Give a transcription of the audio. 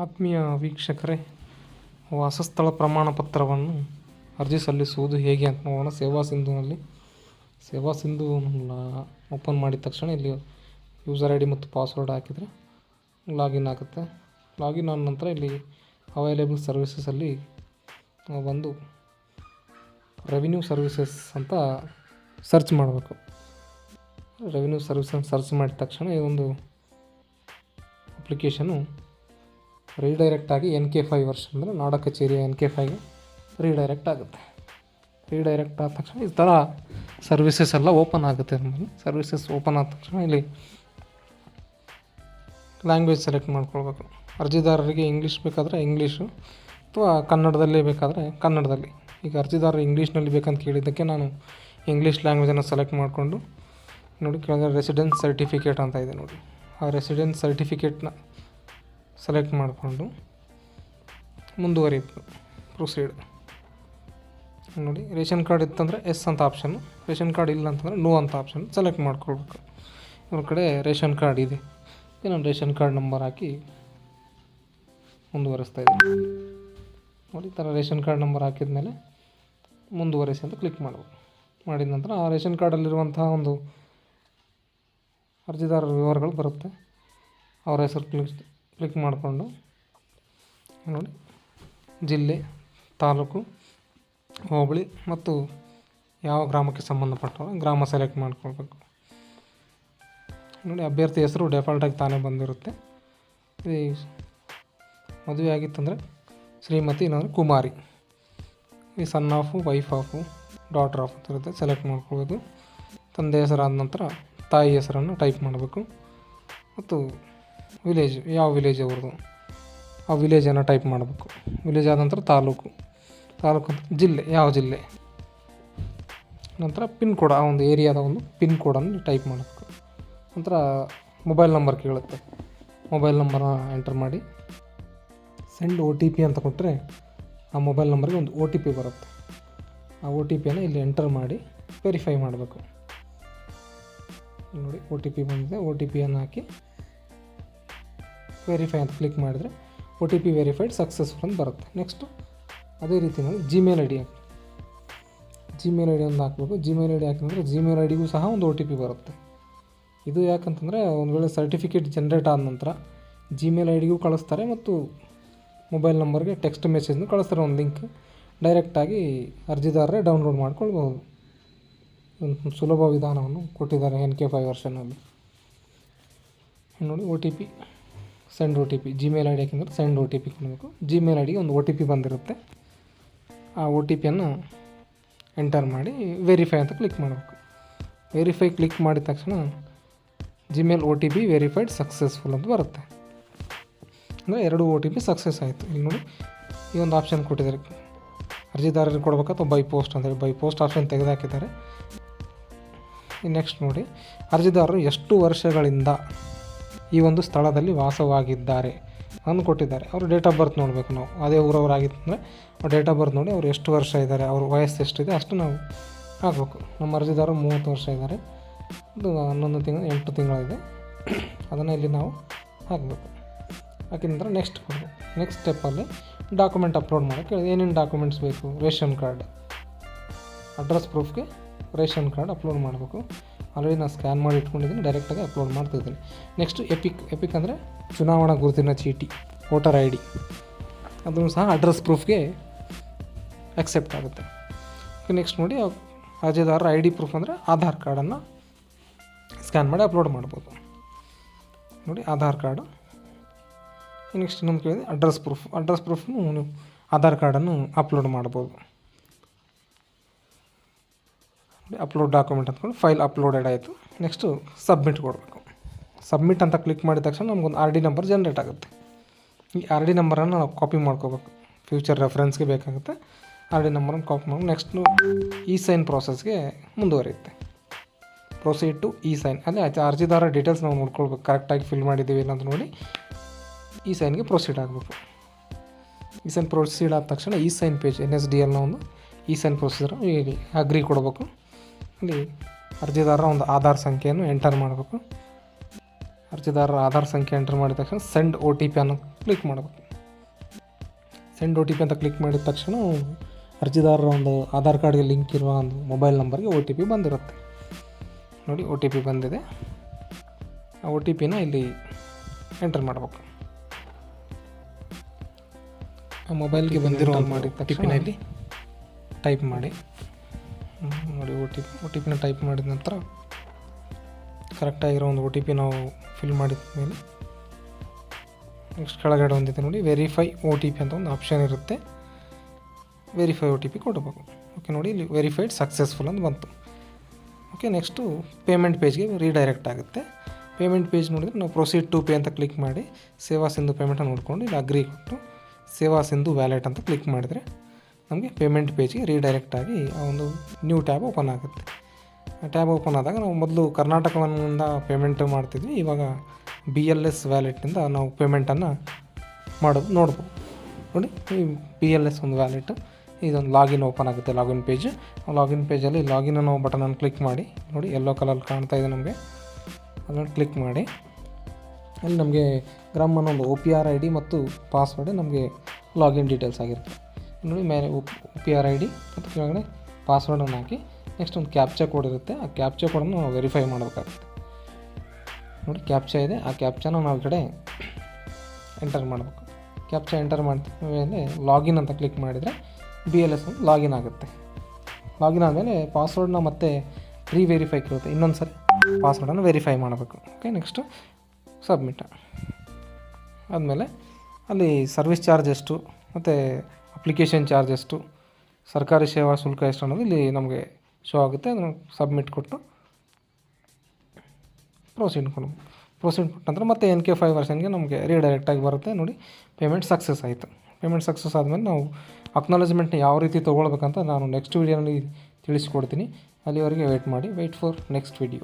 ಆತ್ಮೀಯ ವೀಕ್ಷಕರೇ, ವಾಸಸ್ಥಳ ಪ್ರಮಾಣ ಪತ್ರವನ್ನು ಅರ್ಜಿ ಸಲ್ಲಿಸುವುದು ಹೇಗೆ ಅಂತ ನೋಡೋಣ. ಸೇವಾ ಸಿಂಧು ಓಪನ್ ಮಾಡಿದ ತಕ್ಷಣ ಇಲ್ಲಿ ಯೂಸರ್ ಐ ಡಿ ಮತ್ತು ಪಾಸ್ವರ್ಡ್ ಹಾಕಿದರೆ ಲಾಗಿನ್ ಆಗುತ್ತೆ. ಲಾಗಿನ್ ಆದ ನಂತರ ಇಲ್ಲಿ ಅವೈಲೇಬಲ್ ಸರ್ವಿಸಸಲ್ಲಿ ಬಂದು ರೆವಿನ್ಯೂ ಸರ್ವಿಸಸ್ ಅಂತ ಸರ್ಚ್ ಮಾಡಬೇಕು. ರೆವಿನ್ಯೂ ಸರ್ವಿಸನ್ನು ಸರ್ಚ್ ಮಾಡಿದ ತಕ್ಷಣ ಇದೊಂದು ಅಪ್ಲಿಕೇಶನು ರೀಡೈರೆಕ್ಟ್ ಆಗಿ NK5 ವರ್ಷನ್ ಅಂದರೆ ನಾಡ ಕಚೇರಿಯ NK5ಗೆ ರೀಡೈರೆಕ್ಟ್ ಆಗುತ್ತೆ. ರೀಡೈರೆಕ್ಟ್ ಆದ ತಕ್ಷಣ ಈ ಥರ ಸರ್ವಿಸಸ್ ಎಲ್ಲ ಓಪನ್ ಆಗುತ್ತೆ. ನಮಗೆ ಸರ್ವಿಸಸ್ ಓಪನ್ ಆದ ತಕ್ಷಣ ಇಲ್ಲಿ ಲ್ಯಾಂಗ್ವೇಜ್ ಸೆಲೆಕ್ಟ್ ಮಾಡ್ಕೊಳ್ಬೇಕು. ಅರ್ಜಿದಾರರಿಗೆ ಇಂಗ್ಲೀಷ್ ಬೇಕಾದರೆ ಇಂಗ್ಲೀಷು ಅಥವಾ ಕನ್ನಡದಲ್ಲೇ ಬೇಕಾದರೆ ಕನ್ನಡದಲ್ಲಿ. ಈಗ ಅರ್ಜಿದಾರರು ಇಂಗ್ಲೀಷ್ನಲ್ಲಿ ಬೇಕಂತ ಕೇಳಿದ್ದಕ್ಕೆ ನಾನು ಇಂಗ್ಲೀಷ್ ಲ್ಯಾಂಗ್ವೇಜನ್ನು ಸೆಲೆಕ್ಟ್ ಮಾಡಿಕೊಂಡು ನೋಡಿ ಕೆಳಗೆ ರೆಸಿಡೆನ್ಸ್ ಸರ್ಟಿಫಿಕೇಟ್ ಅಂತ ಇದೆ ನೋಡಿ, ಆ ರೆಸಿಡೆನ್ಸ್ ಸರ್ಟಿಫಿಕೇಟ್ನ ಸೆಲೆಕ್ಟ್ ಮಾಡಿಕೊಂಡು ಮುಂದುವರಿಬೇಕು. ಪ್ರೊಸೀಡ್ ನೋಡಿ. ರೇಷನ್ ಕಾರ್ಡ್ ಇತ್ತಂದರೆ ಎಸ್ ಅಂತ ಆಪ್ಷನ್ನು, ರೇಷನ್ ಕಾರ್ಡ್ ಇಲ್ಲ ಅಂತಂದರೆ ನೋ ಅಂತ ಆಪ್ಷನ್ ಸೆಲೆಕ್ಟ್ ಮಾಡ್ಕೊಳ್ಬೇಕು. ಇವ್ರ ಕಡೆ ರೇಷನ್ ಕಾರ್ಡ್ ಇದೆ, ನಾನು ರೇಷನ್ ಕಾರ್ಡ್ ನಂಬರ್ ಹಾಕಿ ಮುಂದುವರಿಸ್ತಾ ಇದ್ದೀನಿ ನೋಡಿ. ಈ ಥರ ರೇಷನ್ ಕಾರ್ಡ್ ನಂಬರ್ ಹಾಕಿದ ಮೇಲೆ ಮುಂದುವರಿಸಿ ಅಂತ ಕ್ಲಿಕ್ ಮಾಡಬೇಕು. ಮಾಡಿದ ನಂತರ ಆ ರೇಷನ್ ಕಾರ್ಡಲ್ಲಿರುವಂತಹ ಒಂದು ಅರ್ಜಿದಾರರ ವಿವರಗಳು ಬರುತ್ತೆ. ಅವರ ಹೆಸರು ಕ್ಲಿಕ್ ಮಾಡಿಕೊಂಡು ನೋಡಿ ಜಿಲ್ಲೆ, ತಾಲೂಕು, ಹೋಬಳಿ ಮತ್ತು ಯಾವ ಗ್ರಾಮಕ್ಕೆ ಸಂಬಂಧಪಟ್ಟವ ಗ್ರಾಮ ಸೆಲೆಕ್ಟ್ ಮಾಡ್ಕೊಳ್ಬೇಕು ನೋಡಿ. ಅಭ್ಯರ್ಥಿ ಹೆಸರು ಡೆಫಾಲ್ಟಾಗಿ ತಾನೇ ಬಂದಿರುತ್ತೆ. ಈ ಮದುವೆ ಆಗಿತ್ತಂದರೆ ಶ್ರೀಮತಿ ಇಲ್ಲಾಂದರೆ ಕುಮಾರಿ, ಈ son of, wife of, daughter of ಅಂತ ಇರುತ್ತೆ, ಸೆಲೆಕ್ಟ್ ಮಾಡ್ಕೊಳ್ಬೇಕು. ತಂದೆ ಹೆಸರಾದ ನಂತರ ತಾಯಿ ಹೆಸರನ್ನು ಟೈಪ್ ಮಾಡಬೇಕು ಮತ್ತು ವಿಲೇಜ್, ಯಾವ ವಿಲೇಜ್ ಅವ್ರದ್ದು ಆ ವಿಲೇಜನ್ನು ಟೈಪ್ ಮಾಡಬೇಕು. ವಿಲೇಜ್ ಆದ ನಂತರ ತಾಲೂಕು ಜಿಲ್ಲೆ, ಯಾವ ಜಿಲ್ಲೆ, ನಂತರ ಪಿನ್ ಕೋಡ್, ಆ ಒಂದು ಏರಿಯಾದ ಒಂದು ಪಿನ್ ಕೋಡನ್ನು ಟೈಪ್ ಮಾಡಬೇಕು. ನಂತರ ಮೊಬೈಲ್ ನಂಬರ್ ಕೇಳುತ್ತೆ, ಮೊಬೈಲ್ ನಂಬರ್ನ ಎಂಟರ್ ಮಾಡಿ ಸೆಂಡ್ OTP ಅಂತ ಕೊಟ್ಟರೆ ಆ ಮೊಬೈಲ್ ನಂಬರ್ಗೆ ಒಂದು OTP ಬರುತ್ತೆ. ಆ OTPಯನ್ನು ಇಲ್ಲಿ ಎಂಟರ್ ಮಾಡಿ ವೆರಿಫೈ ಮಾಡಬೇಕು ನೋಡಿ. OTP ಬಂದಿದೆ, OTPಯನ್ನು ಹಾಕಿ ವೆರಿಫೈ ಅಂತ ಕ್ಲಿಕ್ ಮಾಡಿದರೆ OTP ವೆರಿಫೈಡ್ ಸಕ್ಸಸ್ಫುಲ್ ಅಂತ ಬರುತ್ತೆ. ನೆಕ್ಸ್ಟು ಅದೇ ರೀತಿ ನಾವು ಜಿಮೇಲ್ ಐ ಡಿ ಒಂದು ಹಾಕಬೇಕು. ಜಿಮೇಲ್ ಐ ಡಿ ಹಾಕಿದ್ರೆ ಜಿಮೇಲ್ ಐ ಡಿಗೂ ಸಹ ಒಂದು OTP ಬರುತ್ತೆ. ಇದು ಯಾಕಂತಂದರೆ ಒಂದು ವೇಳೆ ಸರ್ಟಿಫಿಕೇಟ್ ಜನ್ರೇಟ್ ಆದ ನಂತರ ಜಿಮೇಲ್ ಐ ಡಿಗೂ ಕಳಿಸ್ತಾರೆ ಮತ್ತು ಮೊಬೈಲ್ ನಂಬರ್ಗೆ ಟೆಕ್ಸ್ಟ್ ಮೆಸೇಜ್ನ ಕಳಿಸ್ತಾರೆ. ಒಂದು ಲಿಂಕ್ ಡೈರೆಕ್ಟಾಗಿ ಅರ್ಜಿದಾರರೇ ಡೌನ್ಲೋಡ್ ಮಾಡ್ಕೊಳ್ಬೋದು. ಒಂದು ಸುಲಭ ವಿಧಾನವನ್ನು ಕೊಟ್ಟಿದ್ದಾರೆ NK5 ವರ್ಷನಲ್ಲಿ ನೋಡಿ. OTP send OTP, Gmail I D ಹಾಕಿದ್ರೆ ಸೆಂಡ್ OTP ಕೊಡಬೇಕು. ಜಿಮೇಲ್ ಐ ಡಿಗೆ ಒಂದು OTP ಬಂದಿರುತ್ತೆ. ಆ OTPಯನ್ನು ಎಂಟರ್ ಮಾಡಿ ವೆರಿಫೈ ಅಂತ ಕ್ಲಿಕ್ ಮಾಡಬೇಕು. ವೆರಿಫೈ ಕ್ಲಿಕ್ ಮಾಡಿದ ತಕ್ಷಣ ಜಿಮೇಲ್ OTP ವೆರಿಫೈಡ್ ಸಕ್ಸಸ್ಫುಲ್ ಅಂತ ಬರುತ್ತೆ. ಅಂದರೆ 2 OTP ಸಕ್ಸಸ್ ಆಯಿತು. ಇಲ್ಲಿ ನೋಡಿ ಈ ಒಂದು ಆಪ್ಷನ್ ಕೊಟ್ಟಿದ್ದಾರೆ, ಅರ್ಜಿದಾರರಿಗೆ ಕೊಡಬೇಕು ಅಥವಾ ಬೈ ಪೋಸ್ಟ್ ಅಂತೇಳಿ. ಬೈ ಪೋಸ್ಟ್ ಆಪ್ಷನ್ ತೆಗೆದುಹಾಕಿದ್ದಾರೆ. ನೆಕ್ಸ್ಟ್ ನೋಡಿ, ಅರ್ಜಿದಾರರು ಎಷ್ಟು ವರ್ಷಗಳಿಂದ ಈ ಒಂದು ಸ್ಥಳದಲ್ಲಿ ವಾಸವಾಗಿದ್ದಾರೆ ಅನ್ನು ಕೊಟ್ಟಿದ್ದಾರೆ. ಅವರು ಡೇಟ್ ಆಫ್ ಬರ್ತ್ ನೋಡಬೇಕು. ನಾವು ಅದೇ ಊರವರಾಗಿತ್ತಂದರೆ ಅವ್ರ ಡೇಟ್ ಆಫ್ ಬರ್ತ್ ನೋಡಿ ಅವ್ರು ಎಷ್ಟು ವರ್ಷ ಇದ್ದಾರೆ, ಅವ್ರ ವಯಸ್ಸು ಎಷ್ಟಿದೆ ಅಷ್ಟು ನಾವು ಹಾಕಬೇಕು. ನಮ್ಮ ಅರ್ಜಿದಾರರು 30 ವರ್ಷ ಇದ್ದಾರೆ, ಇದು 11 ತಿಂಗಳು 8 ತಿಂಗಳಿದೆ, ಅದನ್ನು ಇಲ್ಲಿ ನಾವು ಹಾಕಬೇಕು. ಹಾಕಿದ ನಂತರ ನೆಕ್ಸ್ಟ್ ಕೊಡಬೇಕು. ನೆಕ್ಸ್ಟ್ ಸ್ಟೆಪ್ಪಲ್ಲಿ ಡಾಕ್ಯುಮೆಂಟ್ ಅಪ್ಲೋಡ್ ಮಾಡೋಕ್ಕೆ ಏನೇನು ಡಾಕ್ಯುಮೆಂಟ್ಸ್ ಬೇಕು. ರೇಷನ್ ಕಾರ್ಡ್, ಅಡ್ರೆಸ್ ಪ್ರೂಫ್ಗೆ ರೇಷನ್ ಕಾರ್ಡ್ ಅಪ್ಲೋಡ್ ಮಾಡಬೇಕು. ಆಲ್ರೆಡಿ ನಾನು ಸ್ಕ್ಯಾನ್ ಮಾಡಿ ಇಟ್ಕೊಂಡಿದ್ದೀನಿ, ಡೈರೆಕ್ಟಾಗಿ ಅಪ್ಲೋಡ್ ಮಾಡ್ತಿದ್ದೀನಿ. ನೆಕ್ಸ್ಟು ಎಪಿಕ್ ಅಂದರೆ ಚುನಾವಣಾ ಗುರುತಿನ ಚೀಟಿ, ವೋಟರ್ ಐ ಡಿ, ಅದನ್ನು ಸಹ ಅಡ್ರೆಸ್ ಪ್ರೂಫ್ಗೆ ಅಕ್ಸೆಪ್ಟ್ ಆಗುತ್ತೆ. ನೆಕ್ಸ್ಟ್ ನೋಡಿ, ಅರ್ಜಿದಾರರ ID ಪ್ರೂಫ್ ಅಂದರೆ ಆಧಾರ್ ಕಾರ್ಡನ್ನು ಸ್ಕ್ಯಾನ್ ಮಾಡಿ ಅಪ್ಲೋಡ್ ಮಾಡ್ಬೋದು ನೋಡಿ. ಆಧಾರ್ ಕಾರ್ಡು. ನೆಕ್ಸ್ಟ್ ಇನ್ನೊಂದು ಕೇಳಿದೆ ಅಡ್ರೆಸ್ ಪ್ರೂಫ್ನು ನೀವು ಆಧಾರ್ ಕಾರ್ಡನ್ನು ಅಪ್ಲೋಡ್ ಮಾಡ್ಬೋದು. ಅಪ್ಲೋಡ್ ಡಾಕ್ಯುಮೆಂಟ್ ಅಂದ್ಕೊಂಡು ಫೈಲ್ ಅಪ್ಲೋಡೆಡ್ ಆಯಿತು. ನೆಕ್ಸ್ಟು ಸಬ್ಮಿಟ್ ಕೊಡಬೇಕು. ಸಬ್ಮಿಟ್ ಅಂತ ಕ್ಲಿಕ್ ಮಾಡಿದ ತಕ್ಷಣ ನಮಗೊಂದು RD ನಂಬರ್ ಜನ್ರೇಟ್ ಆಗುತ್ತೆ. ಈ RD ನಂಬರನ್ನು ನಾವು ಕಾಪಿ ಮಾಡ್ಕೋಬೇಕು, ಫ್ಯೂಚರ್ ರೆಫರೆನ್ಸ್ಗೆ ಬೇಕಾಗುತ್ತೆ. RD ನಂಬರನ್ನು ಕಾಪಿ ಮಾಡಿ ನೆಕ್ಸ್ಟು E-ಸೈನ್ ಪ್ರೋಸೆಸ್ಗೆ ಮುಂದುವರಿಯುತ್ತೆ. ಪ್ರೊಸೀಡ್ ಟು E-ಸೈನ್ ಅಂದರೆ ಆಯ್ತು. ಅರ್ಜಿದಾರ ಡೀಟೇಲ್ಸ್ ನಾವು ನೋಡ್ಕೊಳ್ಬೇಕು, ಕರೆಕ್ಟಾಗಿ ಫಿಲ್ ಮಾಡಿದ್ದೀವಿ ಇಲ್ಲ ಅಂತ ನೋಡಿ E-ಸೈನ್ಗೆ ಪ್ರೊಸೀಡ್ ಆಗಬೇಕು. E-ಸೈನ್ ಪ್ರೊಸೀಡ್ ಆದ ತಕ್ಷಣ E-ಸೈನ್ ಪೇಜ್ NSDLನ ಒಂದು E-ಸೈನ್ ಪ್ರೊಸೀಜರ್ ಇಲ್ಲಿ ಅಗ್ರಿ ಕೊಡಬೇಕು. ಇಲ್ಲಿ ಅರ್ಜಿದಾರರ ಒಂದು ಆಧಾರ್ ಸಂಖ್ಯೆಯನ್ನು ಎಂಟರ್ ಮಾಡಬೇಕು. ಅರ್ಜಿದಾರರ ಆಧಾರ್ ಸಂಖ್ಯೆ ಎಂಟರ್ ಮಾಡಿದ ತಕ್ಷಣ ಸೆಂಡ್ OTP ಅನ್ನು ಕ್ಲಿಕ್ ಮಾಡಬೇಕು. ಸೆಂಡ್ OTP ಅಂತ ಕ್ಲಿಕ್ ಮಾಡಿದ ತಕ್ಷಣ ಅರ್ಜಿದಾರರ ಒಂದು ಆಧಾರ್ ಕಾರ್ಡ್ಗೆ ಲಿಂಕ್ ಇರುವ ಒಂದು ಮೊಬೈಲ್ ನಂಬರ್ಗೆ OTP ಬಂದಿರುತ್ತೆ. ನೋಡಿ OTP ಬಂದಿದೆ. ಆ OTPನ ಇಲ್ಲಿ ಎಂಟರ್ ಮಾಡಬೇಕು. ಆ ಮೊಬೈಲ್ಗೆ ಬಂದಿರೋ ಮಾಡಿದ ತಕ್ಷಣ ಇಲ್ಲಿ ಟೈಪ್ ಮಾಡಿ. ನೋಡಿ OTPನ ಟೈಪ್ ಮಾಡಿದ ನಂತರ ಕರೆಕ್ಟಾಗಿರೋ ಒಂದು OTP ನಾವು ಫಿಲ್ ಮಾಡಿದ ಮೇಲೆ ನೆಕ್ಸ್ಟ್ ಕೆಳಗಡೆ ಒಂದಿದೆ ನೋಡಿ ವೆರಿಫೈ OTP ಅಂತ ಒಂದು ಆಪ್ಷನ್ ಇರುತ್ತೆ. ವೆರಿಫೈ OTP ಕೊಡಬೇಕು. ಓಕೆ, ನೋಡಿ ಇಲ್ಲಿ ವೆರಿಫೈಡ್ ಸಕ್ಸಸ್ಫುಲ್ ಅಂತ ಬಂತು. ಓಕೆ, ನೆಕ್ಸ್ಟು ಪೇಮೆಂಟ್ ಪೇಜ್ಗೆ ರೀಡೈರೆಕ್ಟ್ ಆಗುತ್ತೆ. ಪೇಮೆಂಟ್ ಪೇಜ್ ನೋಡಿದರೆ ನಾವು ಪ್ರೊಸೀಡ್ ಟು ಪೇ ಅಂತ ಕ್ಲಿಕ್ ಮಾಡಿ ಸೇವಾ ಸಿಂಧು ಪೇಮೆಂಟನ್ನು ನೋಡಿಕೊಂಡು ಇಲ್ಲಿ ಅಗ್ರಿ ಕೊಟ್ಟು ಸೇವಾ ಸಿಂಧು ವ್ಯಾಲೆಟ್ ಅಂತ ಕ್ಲಿಕ್ ಮಾಡಿದರೆ ನಮಗೆ ಪೇಮೆಂಟ್ ಪೇಜ್ಗೆ ರೀಡೈರೆಕ್ಟ್ ಆಗಿ ಆ ಒಂದು ನ್ಯೂ ಟ್ಯಾಬ್ ಓಪನ್ ಆಗುತ್ತೆ. ಆ ಟ್ಯಾಬ್ ಓಪನ್ ಆದಾಗ ನಾವು ಮೊದಲು ಕರ್ನಾಟಕದಿಂದ ಪೇಮೆಂಟ್ ಮಾಡ್ತಿದ್ವಿ, ಇವಾಗ BLS ವ್ಯಾಲೆಟ್ನಿಂದ ನಾವು ಪೇಮೆಂಟನ್ನು ಮಾಡೋದು ನೋಡ್ಬೋದು. ನೋಡಿ ಈ BLS ಒಂದು ವ್ಯಾಲೆಟ್, ಇದೊಂದು ಲಾಗಿನ್ ಓಪನ್ ಆಗುತ್ತೆ. ಲಾಗಿನ್ ಪೇಜಲ್ಲಿ ಲಾಗಿನ್ ಅನ್ನೋ ಬಟನನ್ನು ಕ್ಲಿಕ್ ಮಾಡಿ. ನೋಡಿ ಯೆಲ್ಲೋ ಕಲರ್ ಕಾಣ್ತಾ ಇದೆ ನಮಗೆ, ಅದನ್ನು ಕ್ಲಿಕ್ ಮಾಡಿ ಅಲ್ಲಿ ನಮಗೆ ಗ್ರಾಮ್ ಅನ್ನೋ ಒಂದು OPR ID ಮತ್ತು ಪಾಸ್ವರ್ಡ್ ನಮಗೆ ಲಾಗಿನ್ ಡೀಟೇಲ್ಸ್ ಆಗಿರುತ್ತೆ. ನೋಡಿ ಮೇಲೆ OPR ID ಮತ್ತು ಕೆಳಗಡೆ ಪಾಸ್ವರ್ಡನ್ನು ಹಾಕಿ ನೆಕ್ಸ್ಟ್ ಒಂದು ಕ್ಯಾಪ್ಚಾ ಕೋಡ್ ಇರುತ್ತೆ. ಆ ಕ್ಯಾಪ್ಚಾ ಕೋಡನ್ನು ನಾವು ವೆರಿಫೈ ಮಾಡಬೇಕಾಗುತ್ತೆ. ನೋಡಿ ಕ್ಯಾಪ್ಚಾ ಇದೆ, ಆ ಕ್ಯಾಪ್ಚಾನ ನಾವು ಈ ಕಡೆ ಎಂಟರ್ ಮಾಡಬೇಕು. ಕ್ಯಾಪ್ಚಾ ಎಂಟರ್ ಮಾಡಿದ ಮೇಲೆ ಲಾಗಿನ್ ಅಂತ ಕ್ಲಿಕ್ ಮಾಡಿದರೆ BLS ಒಂದು ಲಾಗಿನ್ ಆಗುತ್ತೆ. ಲಾಗಿನ್ ಆದಮೇಲೆ ಪಾಸ್ವರ್ಡ್ನ ಮತ್ತೆ ವೆರಿಫೈ ಇರುತ್ತೆ, ಇನ್ನೊಂದು ಸರಿ ಪಾಸ್ವರ್ಡನ್ನು ವೆರಿಫೈ ಮಾಡಬೇಕು. ಓಕೆ, ನೆಕ್ಸ್ಟು ಸಬ್ಮಿಟ್ ಆದಮೇಲೆ ಅಲ್ಲಿ ಸರ್ವಿಸ್ ಚಾರ್ಜ್ ಎಷ್ಟು ಮತ್ತು ಅಪ್ಲಿಕೇಶನ್ ಚಾರ್ಜ್ ಎಷ್ಟು, ಸರ್ಕಾರಿ ಸೇವಾ ಶುಲ್ಕ ಎಷ್ಟು ಅನ್ನೋದು ಇಲ್ಲಿ ನಮಗೆ ಶೋ ಆಗುತ್ತೆ. ಅದನ್ನು ಸಬ್ಮಿಟ್ ಕೊಟ್ಟು ಪ್ರೊಸೀಡ್ ಕೊಟ್ಟು ನಂತರ ಮತ್ತೆ NK5 ವರ್ಷನ್ಗೆ ನಮಗೆ ರೀಡೈರೆಕ್ಟಾಗಿ ಬರುತ್ತೆ. ನೋಡಿ ಪೇಮೆಂಟ್ ಸಕ್ಸಸ್ ಆಯಿತು. ಪೇಮೆಂಟ್ ಸಕ್ಸಸ್ ಆದಮೇಲೆ ನಾವು ಅಕ್ನಾಲಜ್ಮೆಂಟ್ನ ಯಾವ ರೀತಿ ತೊಗೊಳ್ಬೇಕಂತ ನಾನು ನೆಕ್ಸ್ಟ್ ವೀಡಿಯೋನಲ್ಲಿ ತಿಳಿಸ್ಕೊಡ್ತೀನಿ. ಅಲ್ಲಿವರೆಗೆ ವೆಯ್ಟ್ ಮಾಡಿ. Wait for next video.